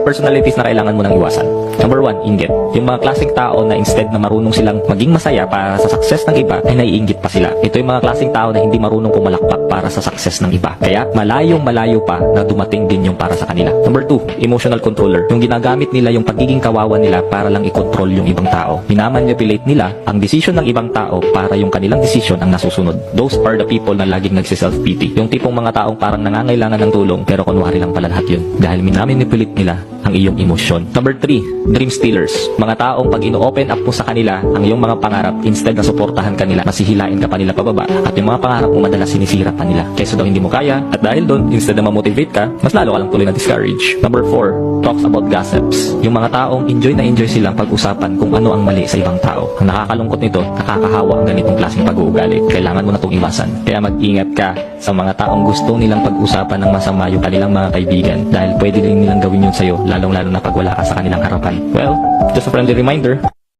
Personalities na kailangan mo nang iwasan. Number 1, inggit. Yung mga klaseng tao na instead na marunong silang maging masaya para sa success ng iba, ay naiinggit pa sila. Ito yung mga klaseng tao na hindi marunong pumalakpak para sa success ng iba. Kaya malayong malayo pa na dumating din yung para sa kanila. Number 2, emotional controller. Yung ginagamit nila yung pagiging kawawa nila para lang i-control yung ibang tao. Minamanipulate nila ang desisyon ng ibang tao para yung kanilang desisyon ang nasusunod. Those are the people na laging nagsi-self-pity. Yung tipong mga taong parang nangangailangan ng tulong pero kunwari lang pala lahat yun. Dahil minamanipulate nila ang iyong emosyon. Number 3, dream stealers. Mga taong pag ino-open up mo sa kanila ang iyong mga pangarap, instead na suportahan kanila, masihilain ka pa nila pababa. At yung mga pangarap mo madalas sinisira pa nila. Kaysa daw hindi mo kaya, at dahil doon, instead na ma-motivate ka, mas lalo ka lang tuloy na discourage. Number 4, talks about gossips. Yung mga taong enjoy na enjoy silang pag-usapan kung ano ang mali sa ibang tao. Ang nakakalungkot nito, nakakahawa ang ganitong klaseng pag-uugali. Kailangan mo na itong iwasan. Kaya mag-ingat ka sa mga taong gusto nilang pag-usapan ng masama yung kanilang mga kaibigan, dahil pwede din nilang gawin yun sa'yo, lalong-lalo na pag wala ka sa kanilang harapan. Well, just a friendly reminder.